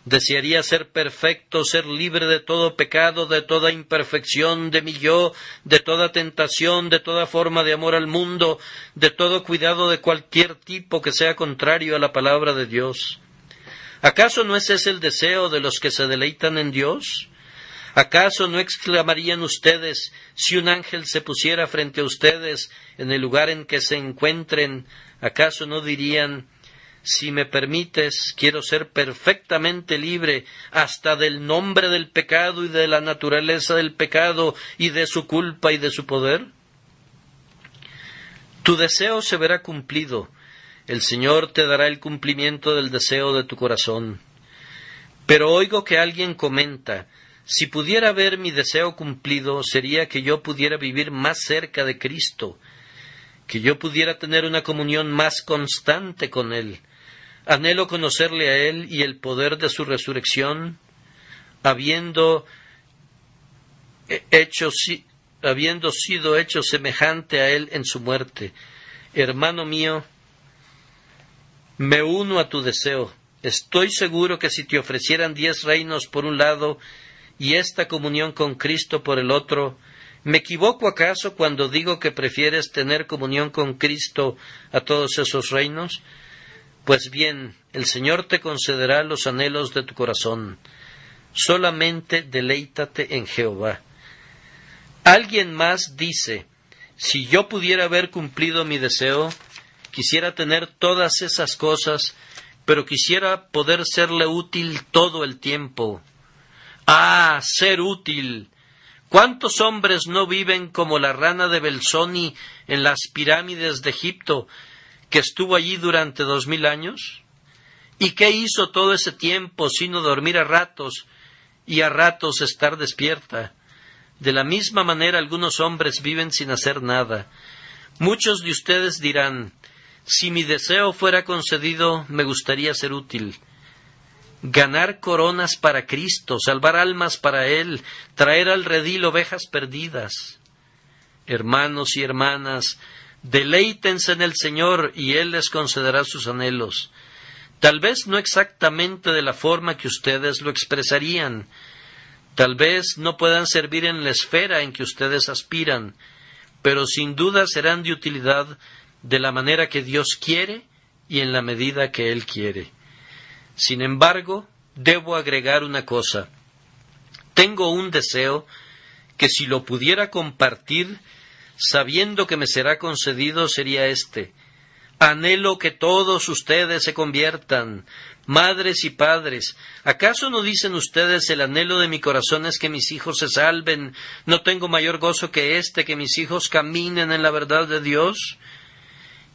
Desearía ser perfecto, ser libre de todo pecado, de toda imperfección, de mi yo, de toda tentación, de toda forma de amor al mundo, de todo cuidado de cualquier tipo que sea contrario a la palabra de Dios. ¿Acaso no es ese el deseo de los que se deleitan en Dios? ¿Acaso no exclamarían ustedes, si un ángel se pusiera frente a ustedes en el lugar en que se encuentren, acaso no dirían: si me permites, quiero ser perfectamente libre hasta del nombre del pecado y de la naturaleza del pecado y de su culpa y de su poder? Tu deseo se verá cumplido. El Señor te dará el cumplimiento del deseo de tu corazón. Pero oigo que alguien comenta: si pudiera ver mi deseo cumplido, sería que yo pudiera vivir más cerca de Cristo, que yo pudiera tener una comunión más constante con Él. Anhelo conocerle a Él y el poder de su resurrección, habiendo sido hecho semejante a Él en su muerte. Hermano mío, me uno a tu deseo. Estoy seguro que si te ofrecieran 10 reinos por un lado y esta comunión con Cristo por el otro, ¿me equivoco acaso cuando digo que prefieres tener comunión con Cristo a todos esos reinos? Pues bien, el Señor te concederá los anhelos de tu corazón. Solamente deleítate en Jehová. Alguien más dice: si yo pudiera haber cumplido mi deseo, quisiera tener todas esas cosas, pero quisiera poder serle útil todo el tiempo. ¡Ah, ser útil! ¿Cuántos hombres no viven como la rana de Belzoni en las pirámides de Egipto, que estuvo allí durante 2000 años? ¿Y qué hizo todo ese tiempo sino dormir a ratos y a ratos estar despierta? De la misma manera algunos hombres viven sin hacer nada. Muchos de ustedes dirán: si mi deseo fuera concedido, me gustaría ser útil. Ganar coronas para Cristo, salvar almas para Él, traer al redil ovejas perdidas. Hermanos y hermanas, deleítense en el Señor y Él les concederá sus anhelos. Tal vez no exactamente de la forma que ustedes lo expresarían. Tal vez no puedan servir en la esfera en que ustedes aspiran, pero sin duda serán de utilidad de la manera que Dios quiere y en la medida que Él quiere. Sin embargo, debo agregar una cosa. Tengo un deseo que, si lo pudiera compartir, sabiendo que me será concedido, sería este: anhelo que todos ustedes se conviertan, madres y padres. ¿Acaso no dicen ustedes: el anhelo de mi corazón es que mis hijos se salven? ¿No tengo mayor gozo que que mis hijos caminen en la verdad de Dios?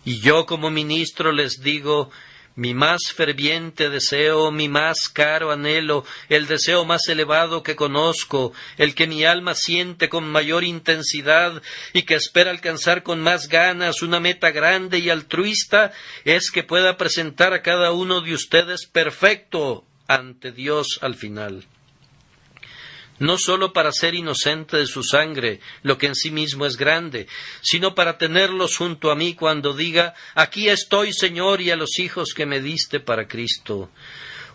Y yo, como ministro, les digo: mi más ferviente deseo, mi más caro anhelo, el deseo más elevado que conozco, el que mi alma siente con mayor intensidad y que espera alcanzar con más ganas, una meta grande y altruista, es que pueda presentar a cada uno de ustedes perfecto ante Dios al final. No sólo para ser inocente de su sangre, lo que en sí mismo es grande, sino para tenerlos junto a mí cuando diga: aquí estoy, Señor, y a los hijos que me diste para Cristo.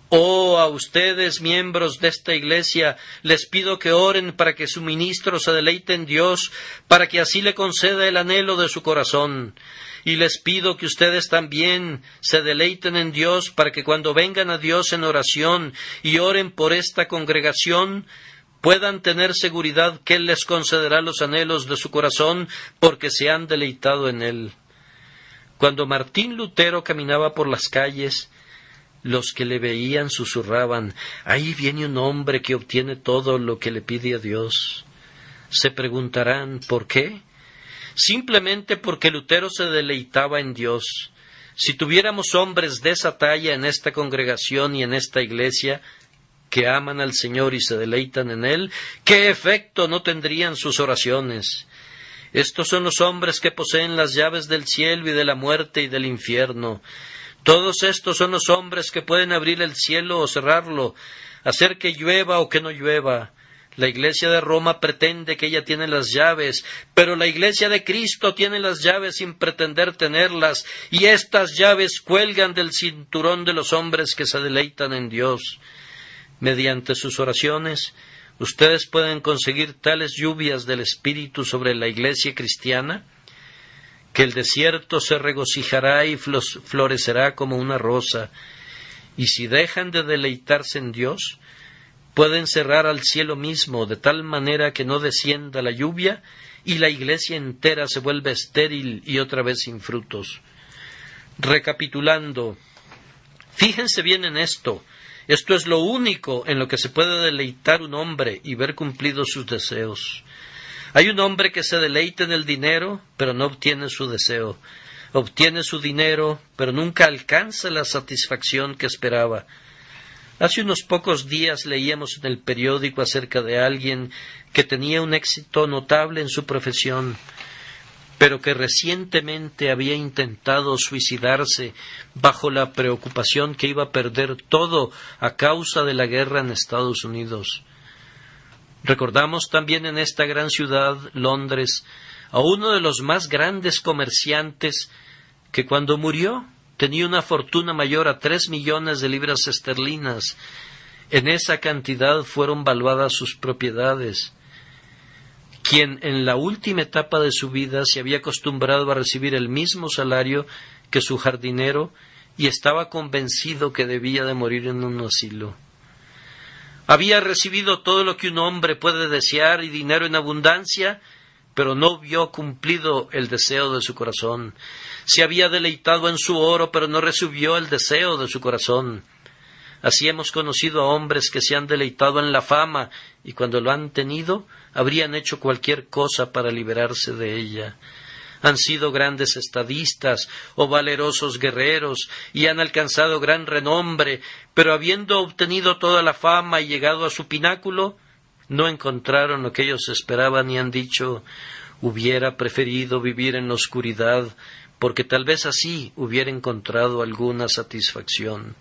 Oh, a ustedes, miembros de esta iglesia, les pido que oren para que su ministro se deleite en Dios, para que así le conceda el anhelo de su corazón. Y les pido que ustedes también se deleiten en Dios, para que cuando vengan a Dios en oración y oren por esta congregación, puedan tener seguridad que Él les concederá los anhelos de su corazón, porque se han deleitado en Él. Cuando Martín Lutero caminaba por las calles, los que le veían susurraban: «Ahí viene un hombre que obtiene todo lo que le pide a Dios». Se preguntarán, ¿por qué? Simplemente porque Lutero se deleitaba en Dios. Si tuviéramos hombres de esa talla en esta congregación y en esta iglesia, que aman al Señor y se deleitan en Él, ¿qué efecto no tendrían sus oraciones? Estos son los hombres que poseen las llaves del cielo y de la muerte y del infierno. Todos estos son los hombres que pueden abrir el cielo o cerrarlo, hacer que llueva o que no llueva. La Iglesia de Roma pretende que ella tiene las llaves, pero la Iglesia de Cristo tiene las llaves sin pretender tenerlas, y estas llaves cuelgan del cinturón de los hombres que se deleitan en Dios. Mediante sus oraciones, ustedes pueden conseguir tales lluvias del Espíritu sobre la Iglesia cristiana, que el desierto se regocijará y florecerá como una rosa, y si dejan de deleitarse en Dios, pueden cerrar al cielo mismo de tal manera que no descienda la lluvia y la iglesia entera se vuelve estéril y otra vez sin frutos. Recapitulando, fíjense bien en esto. Esto es lo único en lo que se puede deleitar un hombre y ver cumplidos sus deseos. Hay un hombre que se deleita en el dinero, pero no obtiene su deseo. Obtiene su dinero, pero nunca alcanza la satisfacción que esperaba. Hace unos pocos días leíamos en el periódico acerca de alguien que tenía un éxito notable en su profesión, pero que recientemente había intentado suicidarse bajo la preocupación que iba a perder todo a causa de la guerra en Estados Unidos. Recordamos también en esta gran ciudad, Londres, a uno de los más grandes comerciantes que cuando murió tenía una fortuna mayor a 3 millones de libras esterlinas. En esa cantidad fueron valuadas sus propiedades. Quien en la última etapa de su vida se había acostumbrado a recibir el mismo salario que su jardinero y estaba convencido que debía de morir en un asilo. Había recibido todo lo que un hombre puede desear y dinero en abundancia, pero no vio cumplido el deseo de su corazón. Se había deleitado en su oro, pero no recibió el deseo de su corazón. Así hemos conocido a hombres que se han deleitado en la fama, y cuando lo han tenido, habrían hecho cualquier cosa para liberarse de ella. Han sido grandes estadistas o valerosos guerreros, y han alcanzado gran renombre, pero habiendo obtenido toda la fama y llegado a su pináculo, no encontraron lo que ellos esperaban y han dicho: hubiera preferido vivir en la oscuridad, porque tal vez así hubiera encontrado alguna satisfacción.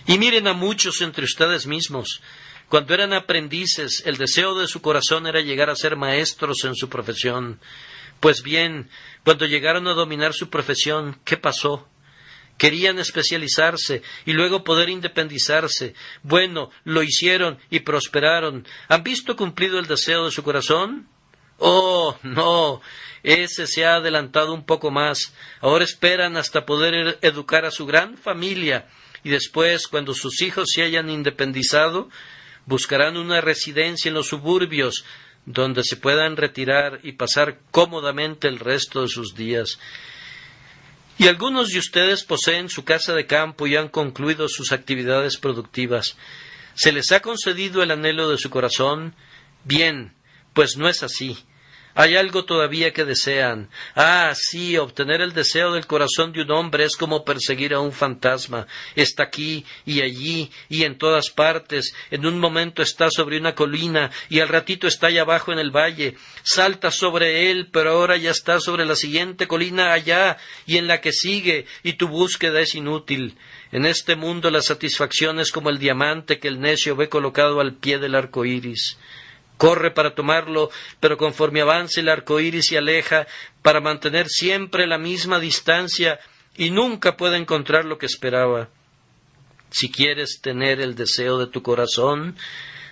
Y miren a muchos entre ustedes mismos. Cuando eran aprendices, el deseo de su corazón era llegar a ser maestros en su profesión. Pues bien, cuando llegaron a dominar su profesión, ¿qué pasó? Querían especializarse y luego poder independizarse. Bueno, lo hicieron y prosperaron. ¿Han visto cumplido el deseo de su corazón? Oh, no, ese se ha adelantado un poco más. Ahora esperan hasta poder educar a su gran familia, y después, cuando sus hijos se hayan independizado, buscarán una residencia en los suburbios, donde se puedan retirar y pasar cómodamente el resto de sus días. Y algunos de ustedes poseen su casa de campo y han concluido sus actividades productivas. ¿Se les ha concedido el anhelo de su corazón? Bien, pues no es así. Hay algo todavía que desean. Ah, sí, obtener el deseo del corazón de un hombre es como perseguir a un fantasma. Está aquí y allí y en todas partes. En un momento está sobre una colina y al ratito está allá abajo en el valle. Salta sobre él, pero ahora ya está sobre la siguiente colina allá y en la que sigue, y tu búsqueda es inútil. En este mundo la satisfacción es como el diamante que el necio ve colocado al pie del arco iris. Corre para tomarlo, pero conforme avanza el arco iris se aleja para mantener siempre la misma distancia y nunca puede encontrar lo que esperaba. Si quieres tener el deseo de tu corazón,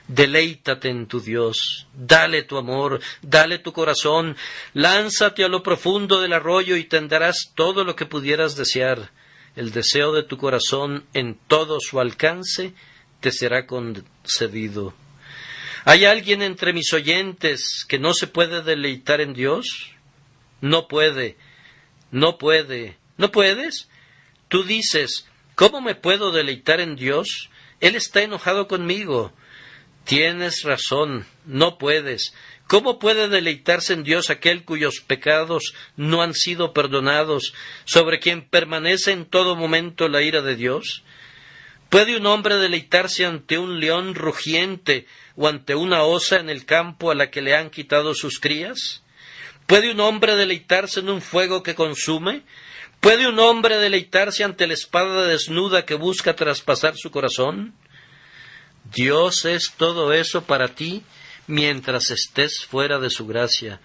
deleítate en tu Dios, dale tu amor, dale tu corazón, lánzate a lo profundo del arroyo y tendrás todo lo que pudieras desear. El deseo de tu corazón en todo su alcance te será concedido. ¿Hay alguien entre mis oyentes que no se puede deleitar en Dios? No puede, ¿No puedes? Tú dices, ¿cómo me puedo deleitar en Dios? Él está enojado conmigo. Tienes razón, no puedes. ¿Cómo puede deleitarse en Dios aquel cuyos pecados no han sido perdonados, sobre quien permanece en todo momento la ira de Dios? ¿Puede un hombre deleitarse ante un león rugiente o ante una osa en el campo a la que le han quitado sus crías? ¿Puede un hombre deleitarse en un fuego que consume? ¿Puede un hombre deleitarse ante la espada desnuda que busca traspasar su corazón? Dios es todo eso para ti mientras estés fuera de su gracia.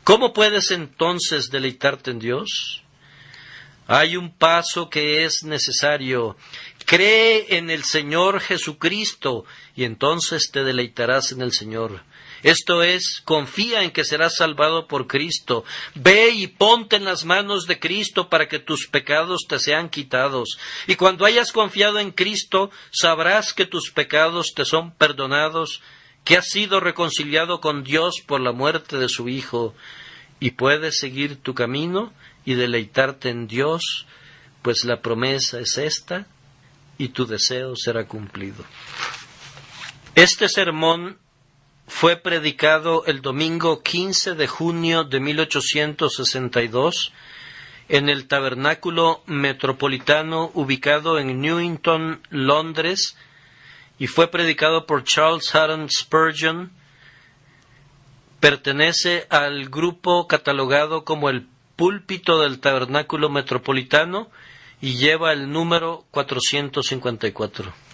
¿Cómo puedes entonces deleitarte en Dios? Hay un paso que es necesario. Cree en el Señor Jesucristo y entonces te deleitarás en el Señor. Esto es, confía en que serás salvado por Cristo. Ve y ponte en las manos de Cristo para que tus pecados te sean quitados. Y cuando hayas confiado en Cristo, sabrás que tus pecados te son perdonados, que has sido reconciliado con Dios por la muerte de su Hijo, y puedes seguir tu camino y deleitarte en Dios, pues la promesa es esta, y tu deseo será cumplido. Este sermón fue predicado el domingo 15 de junio de 1862 en el Tabernáculo Metropolitano ubicado en Newington, Londres, y fue predicado por Charles Haddon Spurgeon. Pertenece al grupo catalogado como el Púlpito del Tabernáculo Metropolitano y lleva el número 454.